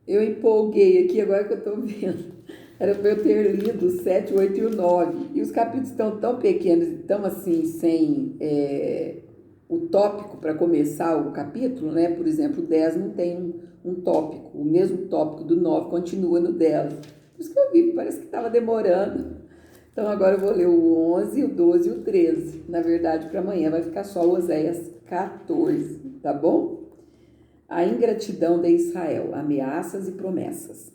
Eu empolguei aqui agora que eu estou vendo. Era para eu ter lido o 7, 8 e o 9. E os capítulos estão tão pequenos e tão assim, sem o tópico para começar o capítulo, né? Por exemplo, o 10 não tem um tópico. O mesmo tópico do 9 continua no 10. Por isso que eu vi, parece que estava demorando. Então agora eu vou ler o 11, o 12 e o 13. Na verdade, para amanhã vai ficar só o Oséias 14, tá bom? A ingratidão de Israel, ameaças e promessas.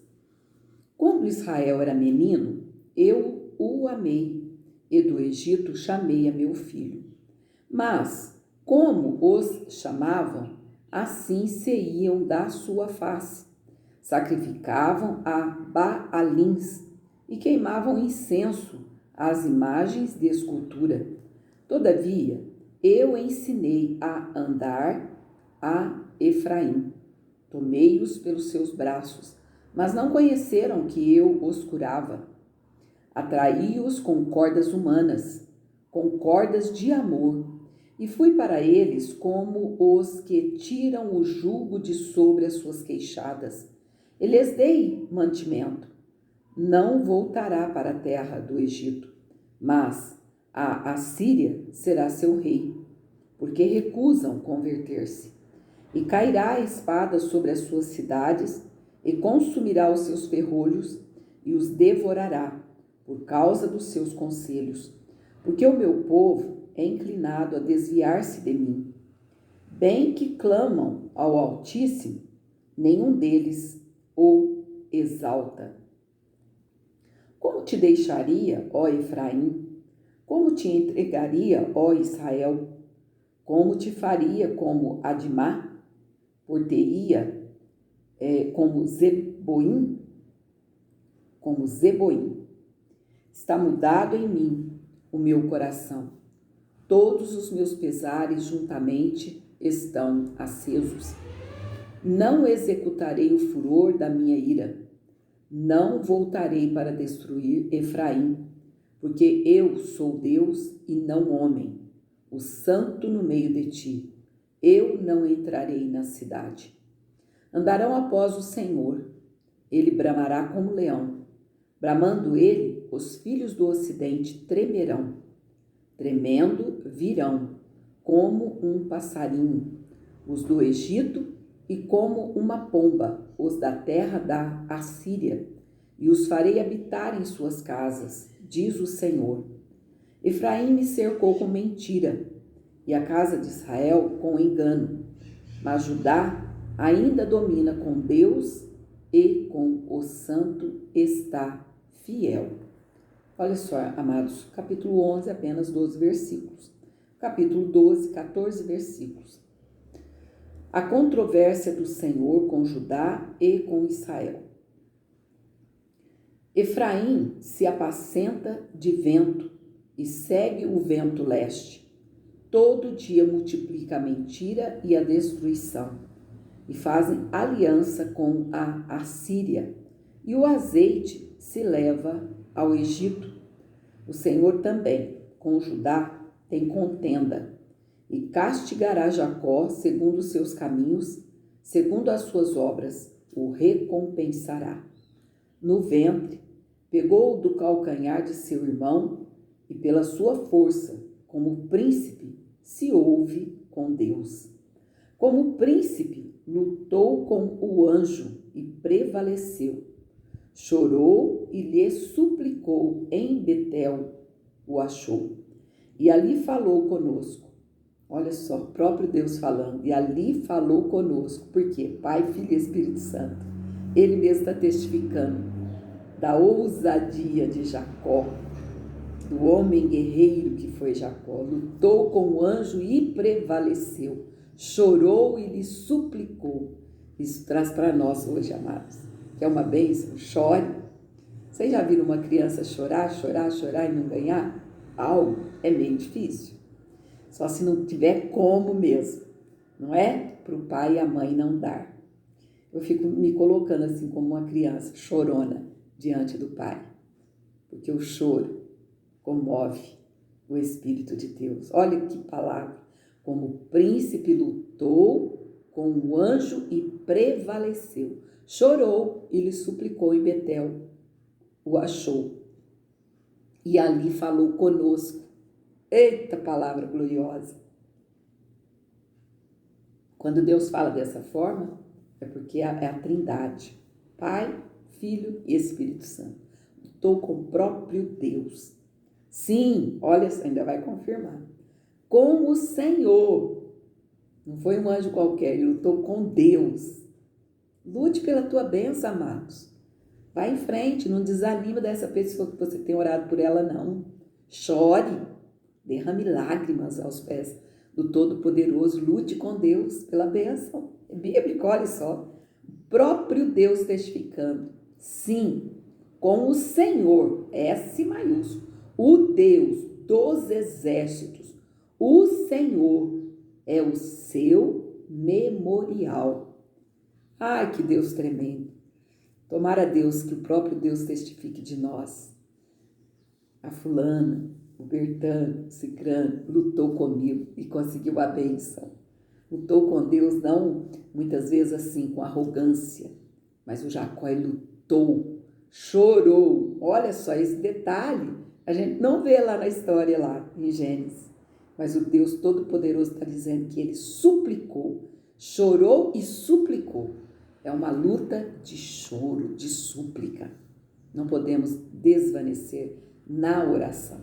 Quando Israel era menino, eu o amei, e do Egito chamei a meu filho. Mas, como os chamavam, assim se iam da sua face. Sacrificavam a Baalins e queimavam incenso às imagens de escultura. Todavia, eu ensinei a andar a Efraim. Tomei-os pelos seus braços, mas não conheceram que eu os curava. Atraí-os com cordas humanas, com cordas de amor, e fui para eles como os que tiram o jugo de sobre as suas queixadas. E lhes dei mantimento. Não voltará para a terra do Egito, mas a Assíria será seu rei, porque recusam converter-se. E cairá a espada sobre as suas cidades, e consumirá os seus ferrolhos, e os devorará, por causa dos seus conselhos, porque o meu povo é inclinado a desviar-se de mim. Bem que clamam ao Altíssimo, nenhum deles o exalta. Como te deixaria, ó Efraim? Como te entregaria, ó Israel? Como te faria como Admá? Porteria como Zeboim? Como Zeboim. Está mudado em mim o meu coração. Todos os meus pesares juntamente estão acesos. Não executarei o furor da minha ira. Não voltarei para destruir Efraim, porque eu sou Deus e não homem, o santo no meio de ti. Eu não entrarei na cidade. Andarão após o Senhor. Ele bramará como leão. Bramando ele, os filhos do ocidente tremerão. Tremendo virão, como um passarinho, os do Egito, e como uma pomba, os da terra da Assíria, e os farei habitar em suas casas, diz o Senhor. Efraim me cercou com mentira, e a casa de Israel com engano, mas Judá ainda domina com Deus e com o santo está fiel. Olha só, amados, capítulo 11, apenas 12 versículos. Capítulo 12, 14 versículos. A controvérsia do Senhor com Judá e com Israel. Efraim se apacenta de vento e segue o vento leste. Todo dia multiplica a mentira e a destruição, e fazem aliança com a Assíria, e o azeite se leva ao Egito. O Senhor também, com Judá, tem contenda, e castigará Jacó segundo os seus caminhos, segundo as suas obras, o recompensará. No ventre, pegou do calcanhar de seu irmão, e pela sua força, como príncipe, se houve com Deus. Como príncipe, lutou com o anjo e prevaleceu. Chorou e lhe suplicou em Betel, o achou. E ali falou conosco. Olha só, o próprio Deus falando. E ali falou conosco. Por quê? Pai, Filho e Espírito Santo. Ele mesmo está testificando da ousadia de Jacó, do homem guerreiro que foi Jacó. Lutou com o anjo e prevaleceu. Chorou e lhe suplicou. Isso traz para nós hoje, amados, que é uma bênção. Chore. Vocês já viram uma criança chorar e não ganhar? Algo é meio difícil. Só se não tiver como mesmo, não é? Para o pai e a mãe não dar. Eu fico me colocando assim como uma criança chorona diante do pai, porque o choro comove o Espírito de Deus. Olha que palavra. Como o príncipe lutou com o anjo e prevaleceu. chorou e lhe suplicou em Betel, o achou. E ali falou conosco. Eita palavra gloriosa! Quando Deus fala dessa forma, é porque é a Trindade. Pai, Filho e Espírito Santo. Estou com o próprio Deus. Sim, olha, ainda vai confirmar. Com o Senhor. Não foi um anjo qualquer, ele lutou com Deus. Lute pela tua bênção, amados. Vai em frente, não desanima dessa pessoa que você tem orado por ela, não. Chore, derrame lágrimas aos pés do Todo-Poderoso. Lute com Deus pela bênção. É bíblico, olha só. O próprio Deus testificando. Sim, com o Senhor, S maiúsculo, o Deus dos exércitos, o Senhor é o seu memorial. Ai, que Deus tremendo. Tomara Deus que o próprio Deus testifique de nós. A fulana, o Bertano, o Cicrano, lutou comigo e conseguiu a bênção. Lutou com Deus, não muitas vezes assim, com arrogância, mas o Jacó lutou, chorou. Olha só esse detalhe, a gente não vê lá na história, lá em Gênesis, mas o Deus Todo-Poderoso está dizendo que ele suplicou, chorou e suplicou. É uma luta de choro, de súplica. Não podemos desvanecer na oração.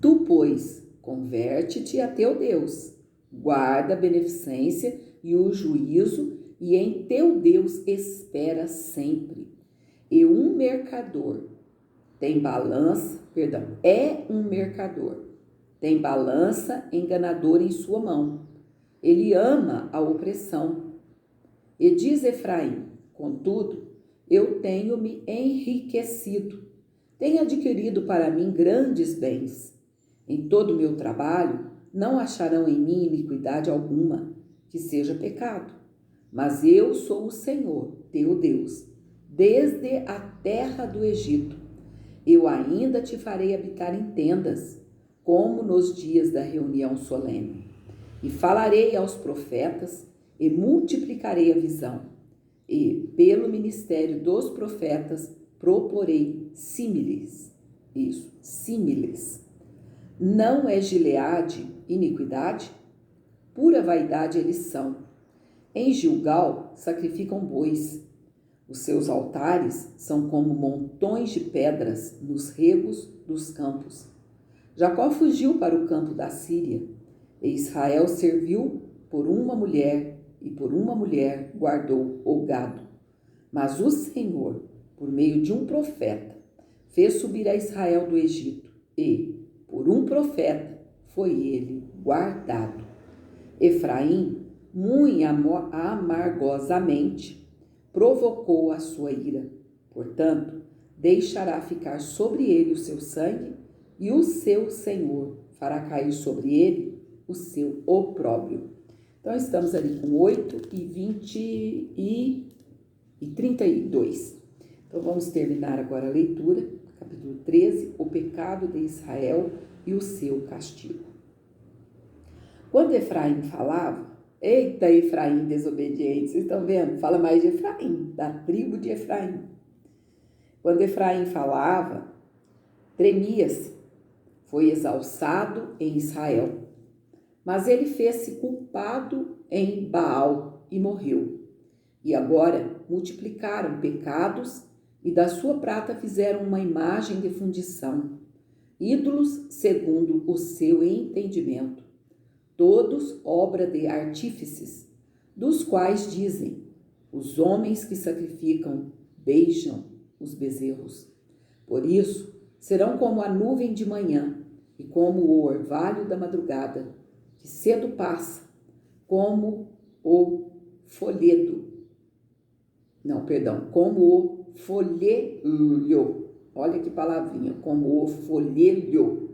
Tu, pois, converte-te a teu Deus, guarda a beneficência e o juízo, e em teu Deus espera sempre. E um mercador tem balança, é um mercador, tem balança enganadora em sua mão. Ele ama a opressão. E diz Efraim, contudo, eu tenho me enriquecido, tenho adquirido para mim grandes bens. Em todo o meu trabalho, não acharão em mim iniquidade alguma, que seja pecado. Mas eu sou o Senhor, teu Deus, desde a terra do Egito. Eu ainda te farei habitar em tendas, como nos dias da reunião solene. E falarei aos profetas, e multiplicarei a visão. E, pelo ministério dos profetas, proporei símiles. Isso, símiles. Não é Gileade iniquidade? Pura vaidade eles são. Em Gilgal sacrificam bois. Os seus altares são como montões de pedras nos regos dos campos. Jacó fugiu para o campo da Síria, e Israel serviu por uma mulher, e por uma mulher guardou o gado. Mas o Senhor, por meio de um profeta, fez subir a Israel do Egito, e, por um profeta, foi ele guardado. Efraim, muito amargosamente, provocou a sua ira. Portanto, deixará ficar sobre ele o seu sangue, e o seu Senhor fará cair sobre ele o seu opróbrio. Então, estamos ali com 8 e 20 e 32. Então, vamos terminar agora a leitura, capítulo 13, o pecado de Israel e o seu castigo. Quando Efraim falava, eita Efraim desobediente, vocês estão vendo? Fala mais de Efraim, da tribo de Efraim. Quando Efraim falava, tremia-se, foi exalçado em Israel. Mas ele fez-se culpado em Baal e morreu. E agora multiplicaram pecados e da sua prata fizeram uma imagem de fundição, ídolos segundo o seu entendimento, todos obra de artífices, dos quais dizem, os homens que sacrificam beijam os bezerros. Por isso, serão como a nuvem de manhã e como o orvalho da madrugada, que cedo passa, como o como o folhelho. Olha que palavrinha, como o folhelho,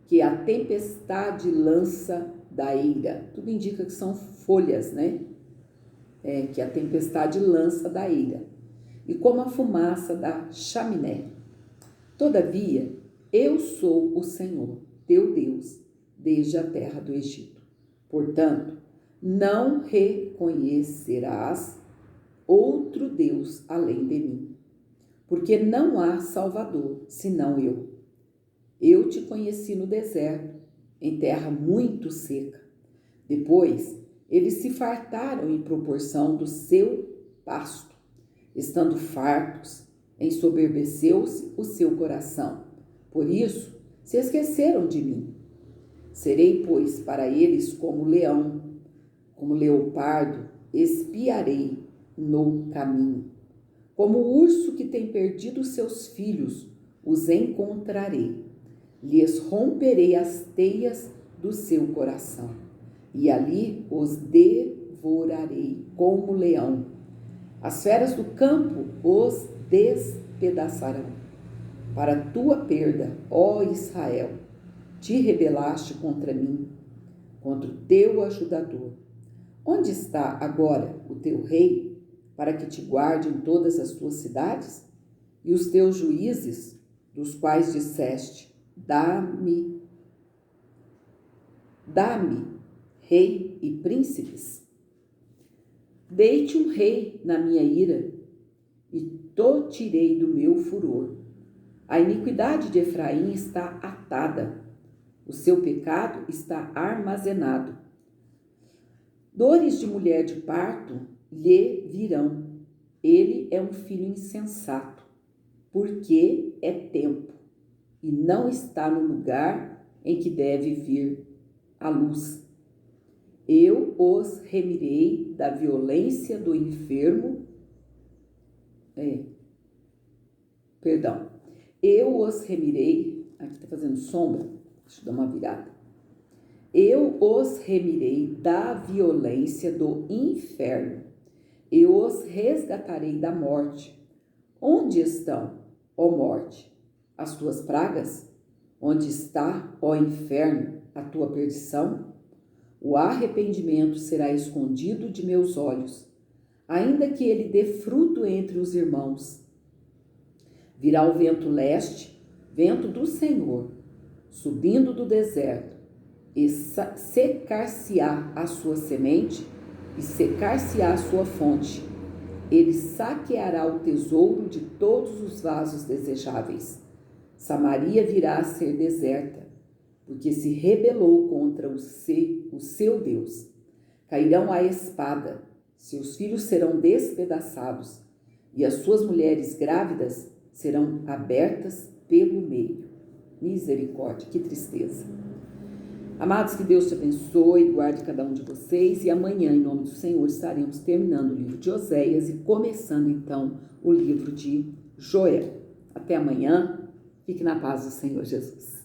que a tempestade lança da eira. Tudo indica que são folhas, né? Que a tempestade lança da eira. E como a fumaça da chaminé. Todavia, eu sou o Senhor, teu Deus, desde a terra do Egito. Portanto, não reconhecerás outro Deus além de mim, porque não há Salvador senão eu. Eu te conheci no deserto, em terra muito seca. Depois, eles se fartaram em proporção do seu pasto. Estando fartos, ensoberbeceu-se o seu coração. Por isso, se esqueceram de mim. Serei, pois, para eles como leão, como leopardo, espiarei no caminho. Como o urso que tem perdido seus filhos, os encontrarei. Lhes romperei as teias do seu coração, e ali os devorarei como leão. As feras do campo os despedaçarão. Para tua perda, ó Israel, te rebelaste contra mim, contra o teu ajudador. Onde está agora o teu rei, para que te guarde em todas as tuas cidades? E os teus juízes, dos quais disseste, dá-me rei e príncipes? Dei-te um rei na minha ira, e te tirei do meu furor. A iniquidade de Efraim está atada, o seu pecado está armazenado. Dores de mulher de parto lhe virão. Ele é um filho insensato, porque é tempo, e não está no lugar em que deve vir a luz. Eu os remirei da violência do enfermo. Eu os remirei. Aqui está fazendo sombra. Deixa eu dar uma virada. Eu os remirei da violência do inferno. Eu os resgatarei da morte. Onde estão, ó morte, as tuas pragas? Onde está, ó inferno, a tua perdição? O arrependimento será escondido de meus olhos, ainda que ele dê fruto entre os irmãos. Virá o vento leste, vento do Senhor, subindo do deserto, e secar-se-á a sua semente, e secar-se-á a sua fonte. Ele saqueará o tesouro de todos os vasos desejáveis. Samaria virá a ser deserta, porque se rebelou contra o seu Deus. Cairão à espada, seus filhos serão despedaçados, e as suas mulheres grávidas serão abertas pelo meio. Misericórdia, que tristeza. Amados, que Deus te abençoe, guarde cada um de vocês, e amanhã, em nome do Senhor, estaremos terminando o livro de Oséias e começando, então, o livro de Joel. Até amanhã, fique na paz do Senhor Jesus.